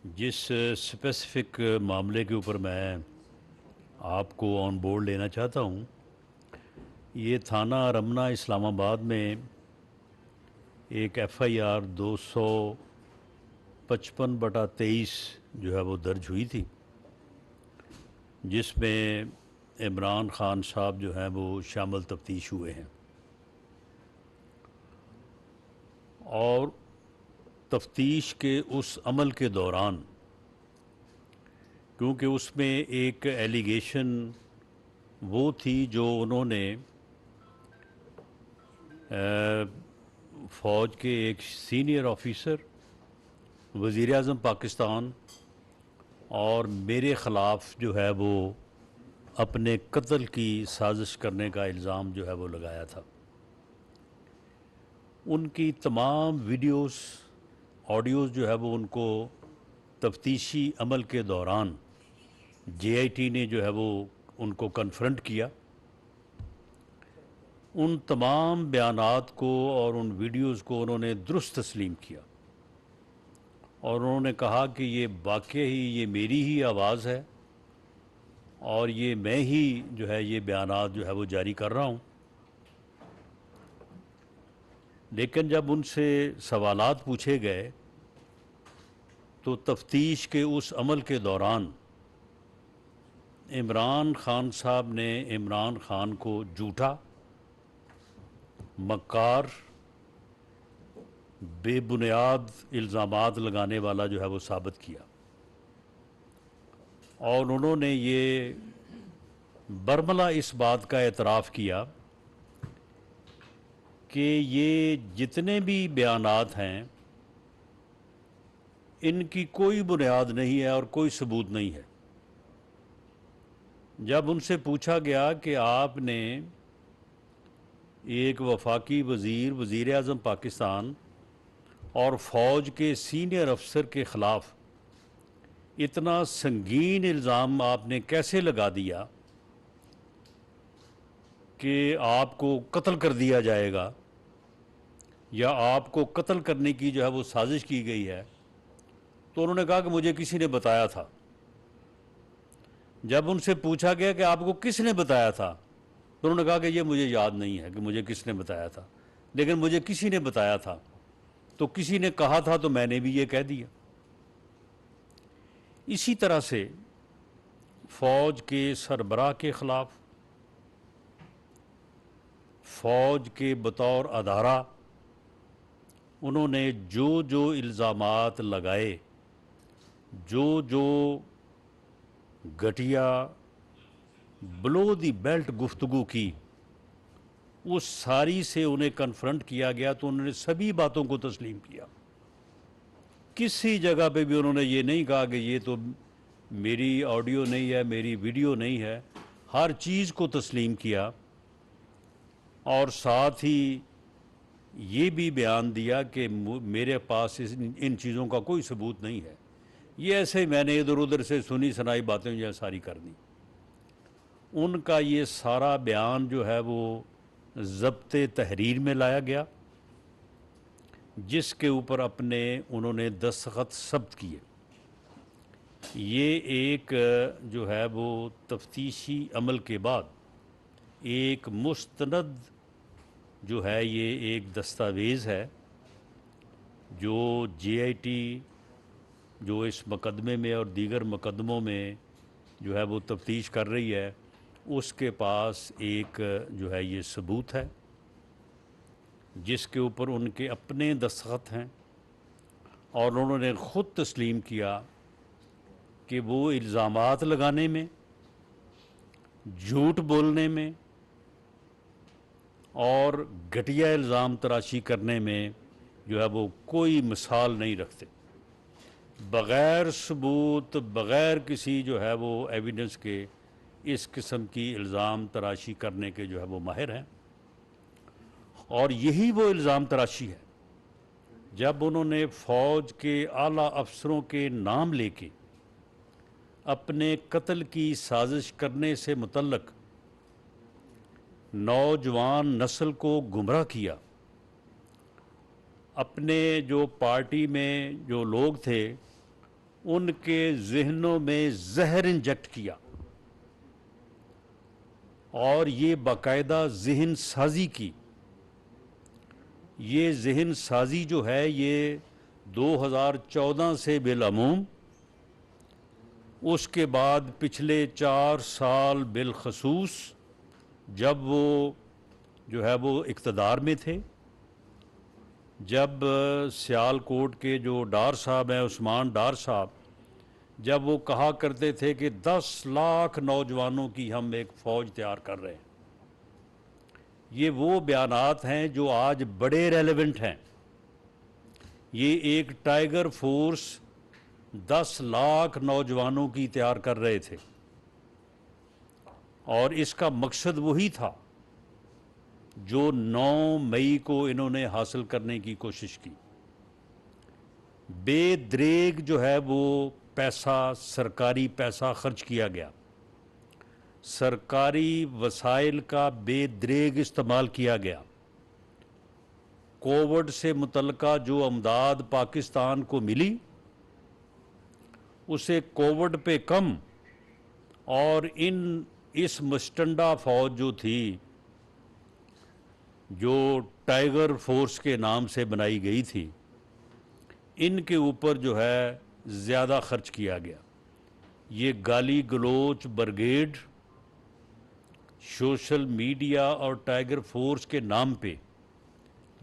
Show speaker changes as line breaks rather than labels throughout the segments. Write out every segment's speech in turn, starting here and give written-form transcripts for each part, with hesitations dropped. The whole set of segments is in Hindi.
जिस स्पेसिफ़िक मामले के ऊपर मैं आपको ऑन बोर्ड लेना चाहता हूँ, ये थाना रमना इस्लामाबाद में एक एफ़आईआर 255/23 जो है वो दर्ज हुई थी, जिसमें इमरान ख़ान साहब जो हैं वो शामिल तफ्तीश हुए हैं। और तफ्तीश के उस अमल के दौरान, क्योंकि उसमें एक एलिगेशन वो थी जो उन्होंने फ़ौज के एक सीनियर ऑफिसर, वज़ीर आज़म पाकिस्तान और मेरे ख़िलाफ़ जो है वो अपने कत्ल की साजिश करने का इल्ज़ाम जो है वो लगाया था। उनकी तमाम वीडियोस, ऑडियोज़ जो है वो उनको तफ्तीशी अमल के दौरान जेआईटी ने जो है वो उनको कन्फ्रंट किया। उन तमाम बयानात को और उन वीडियोस को उन्होंने दुरुस्त तस्लीम किया और उन्होंने कहा कि ये वाकई ही ये मेरी ही आवाज़ है और ये मैं ही जो है ये बयानात जो है वो जारी कर रहा हूँ। लेकिन जब उनसे सवालात पूछे गए तो तफ्तीश के उस अमल के दौरान इमरान ख़ान साहब ने इमरान ख़ान को झूठा, मक्कार, बेबुनियाद इल्ज़ामात लगाने वाला जो है वो साबित किया और उन्होंने ये बरमला इस बात का एतराफ़ किया कि ये जितने भी बयानात हैं इनकी कोई बुनियाद नहीं है और कोई सबूत नहीं है। जब उनसे पूछा गया कि आपने एक वफाकी वज़ीर, वज़ीर आज़म पाकिस्तान और फ़ौज के सीनियर अफसर के ख़िलाफ़ इतना संगीन इल्ज़ाम आपने कैसे लगा दिया कि आपको कत्ल कर दिया जाएगा या आपको कत्ल करने की जो है वो साजिश की गई है, तो उन्होंने कहा कि मुझे किसी ने बताया था। जब उनसे पूछा गया कि आपको किसने बताया था, तो उन्होंने कहा कि ये मुझे याद नहीं है कि मुझे किसने बताया था, लेकिन मुझे किसी ने बताया था, तो किसी ने कहा था तो मैंने भी ये कह दिया। इसी तरह से फ़ौज के सरबराह के ख़िलाफ़, फ़ौज के बतौर अदारा उन्होंने जो जो इल्ज़ामात लगाए, जो जो घटिया बिलो दी बेल्ट गुफ्तगू की, उस सारी से उन्हें कन्फ्रंट किया गया तो उन्होंने सभी बातों को तस्लीम किया। किसी जगह पे भी उन्होंने ये नहीं कहा कि ये तो मेरी ऑडियो नहीं है, मेरी वीडियो नहीं है। हर चीज़ को तस्लीम किया और साथ ही ये भी बयान दिया कि मेरे पास इन चीज़ों का कोई सबूत नहीं है, ये ऐसे मैंने इधर उधर से सुनी सुनाई बातें जो सारी कर दी। उनका ये सारा बयान जो है वो ज़ब्ते तहरीर में लाया गया, जिसके ऊपर अपने उन्होंने दस्तखत सब्त किए। ये एक जो है वो तफ्तीशी अमल के बाद एक मुस्तनद जो है ये एक दस्तावेज़ है जो जेआईटी जो इस मुकदमे में और दीगर मुकदमों में जो है वो तफ्तीश कर रही है, उसके पास एक जो है ये सबूत है जिसके ऊपर उनके अपने दस्तखत हैं और उन्होंने ख़ुद तस्लीम किया कि वो इल्ज़ामात लगाने में, झूठ बोलने में और घटिया इल्ज़ाम तराशी करने में जो है वो कोई मिसाल नहीं रखते। बग़ैर सबूत, बग़ैर किसी जो है वो एविडेंस के इस किस्म की इल्ज़ाम तराशी करने के जो है वो माहिर हैं। और यही वो इल्ज़ाम तराशी है जब उन्होंने फ़ौज के आला अफसरों के नाम लेके अपने कत्ल की साजिश करने से मुतल्लक नौजवान नस्ल को गुमराह किया। अपने जो पार्टी में जो लोग थे उनके जहनों में जहर इंजेक्ट किया और ये बाकायदा जहन साजी की। ये जहन साजी जो है ये 2014 से बिलअमूम, उसके बाद पिछले 4 साल बिलखसूस जब वो जो है वो इक़्तिदार में थे, जब सियालकोट के जो डार साहब हैं, उस्मान डार साहब, जब वो कहा करते थे कि 10 लाख नौजवानों की हम एक फ़ौज तैयार कर रहे हैं, ये वो बयानात हैं जो आज बड़े रेलेवेंट हैं। ये एक टाइगर फोर्स 10 लाख नौजवानों की तैयार कर रहे थे और इसका मकसद वही था जो 9 मई को इन्होंने हासिल करने की कोशिश की। बेदरेग जो है वो पैसा, सरकारी पैसा खर्च किया गया, सरकारी वसाइल का बेदरेग इस्तेमाल किया गया। कोविड से मुतल्लिका जो अमदाद पाकिस्तान को मिली उसे कोविड पे कम, और इस मुस्टंडा फौज जो थी, जो टाइगर फोर्स के नाम से बनाई गई थी, इनके ऊपर जो है ज़्यादा खर्च किया गया। ये गाली गलोच ब्रिगेड सोशल मीडिया और टाइगर फोर्स के नाम पे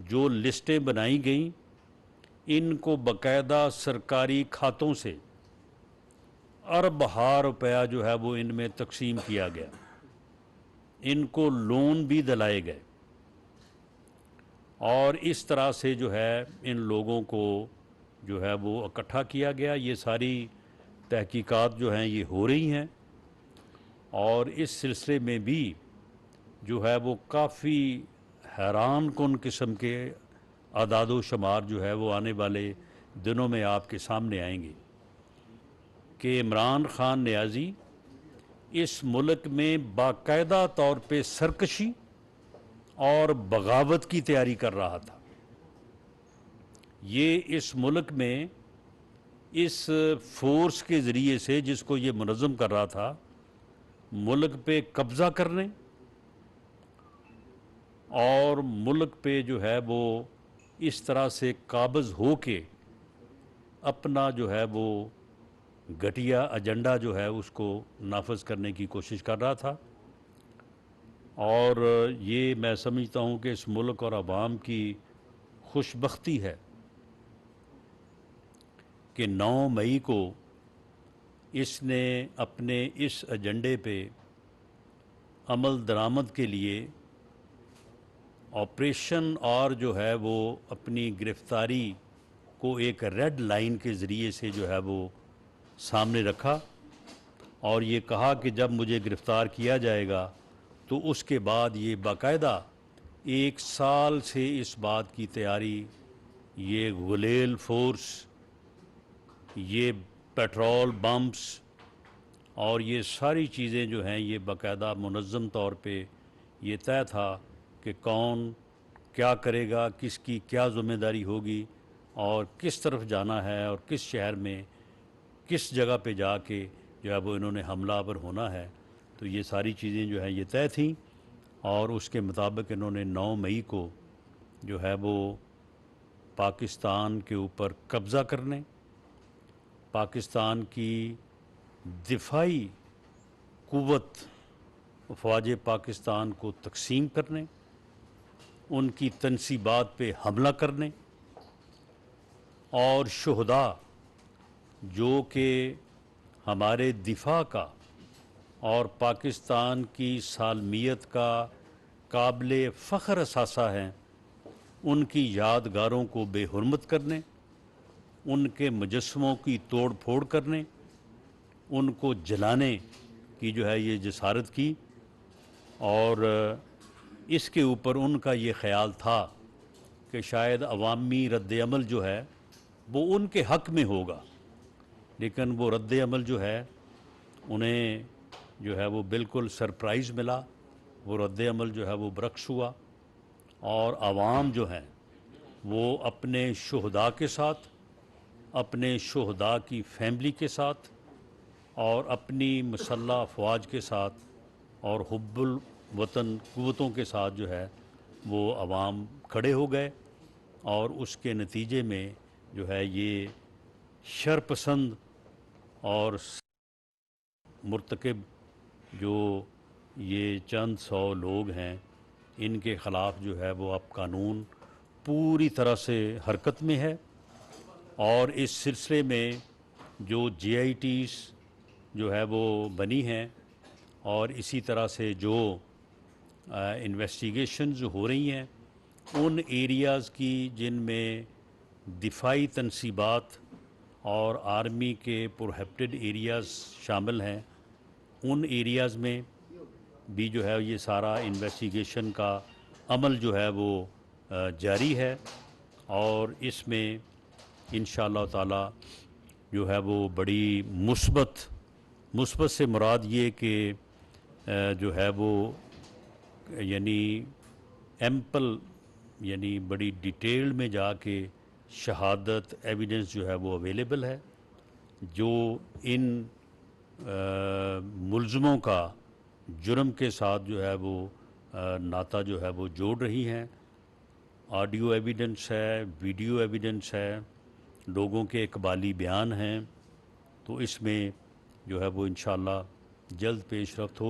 जो लिस्टें बनाई गईं, इनको बाकायदा सरकारी खातों से अरब-हार रुपया जो है वो इनमें तकसीम किया गया। इनको लोन भी दिलाए गए और इस तरह से जो है इन लोगों को जो है वो इकट्ठा किया गया। ये सारी तहकीकात जो हैं ये हो रही हैं और इस सिलसिले में भी जो है वो काफ़ी हैरान कुन किस्म के आदादो शुमार जो है वो आने वाले दिनों में आपके सामने आएंगे कि इमरान खान नियाज़ी इस मुल्क में बाकायदा तौर पे सरकशी और बगावत की तैयारी कर रहा था। ये इस मुल्क में इस फोर्स के ज़रिए से जिसको ये मुनज़्ज़म कर रहा था, मुल्क पे कब्ज़ा करने और मुल्क पे जो है वो इस तरह से काबिज़ हो के अपना जो है वो घटिया एजेंडा जो है उसको नाफज करने की कोशिश कर रहा था। और ये मैं समझता हूँ कि इस मुल्क और आवाम की खुशबख्ती है कि 9 मई को इसने अपने इस एजेंडे पे अमल दरामद के लिए ऑपरेशन और जो है वो अपनी गिरफ्तारी को एक रेड लाइन के ज़रिए से जो है वो सामने रखा और ये कहा कि जब मुझे गिरफ़्तार किया जाएगा तो उसके बाद ये बाकायदा 1 साल से इस बात की तैयारी, ये गुलेल फोर्स, ये पेट्रोल बम्प्स और ये सारी चीज़ें जो हैं ये बाकायदा मुनज़्ज़म तौर पे ये तय था कि कौन क्या करेगा, किसकी क्या ज़िम्मेदारी होगी और किस तरफ जाना है और किस शहर में किस जगह पे जाके जो है वो इन्होंने हमलावर होना है। तो ये सारी चीज़ें जो हैं ये तय थीं और उसके मुताबिक इन्होंने 9 मई को जो है वो पाकिस्तान के ऊपर कब्ज़ा करने, पाकिस्तान की दिफाई कुव्वत फ़ौज पाकिस्तान को तकसीम करने, उनकी तनसीबात पे हमला करने और शुहदा जो कि हमारे दिफा का और पाकिस्तान की सालमियत का काबिले फ़ख्र असासा हैं, उनकी यादगारों को बेहुरमत करने, उनके मुजस्समों की तोड़ फोड़ करने, उनको जलाने की जो है ये जसारत की। और इसके ऊपर उनका ये ख़याल था कि शायद अवामी रद्द-ए-अमल जो है वो उनके हक़ में होगा, लेकिन वो रद्द-ए-अमल जो है उन्हें जो है वो बिल्कुल सरप्राइज़ मिला। वो रद्द-ए-अमल जो है वो बरक्स हुआ और आवाम जो है वो अपने शुहदा के साथ, अपने शुहदा की फैमिली के साथ और अपनी मसल्ह अफवाज के साथ और हुब्बुल वतन क़ुव्वतों के साथ जो है वो अवाम खड़े हो गए, और उसके नतीजे में जो है ये शरपसंद और मुर्तकब जो ये चंद सौ लोग हैं, इनके ख़िलाफ़ जो है वो अब कानून पूरी तरह से हरकत में है। और इस सिलसिले में जो JITs जो है वो बनी हैं, और इसी तरह से जो इन्वेस्टिगेशंस हो रही हैं उन एरियाज़ की जिनमें दिफाई तनसीबात और आर्मी के प्रोहिबिटेड एरियाज़ शामिल हैं, उन एरियाज़ में भी जो है ये सारा इन्वेस्टिगेशन का अमल जो है वो जारी है। और इसमें इंशाअल्लाह ताला जो है वो बड़ी मुस्बत से मुराद ये कि जो है वो यानी एम्पल यानी बड़ी डिटेल में जाके शहादत एविडेंस जो है वो अवेलेबल है, जो इन मुल्ज़मों का जुर्म के साथ जो है वो नाता जो है वो जोड़ रही हैं। ऑडियो एविडेंस है, वीडियो एविडेंस है, लोगों के इकबाली बयान हैं। तो इसमें जो है वो इंशाअल्लाह जल्द पेशरफ्त हो।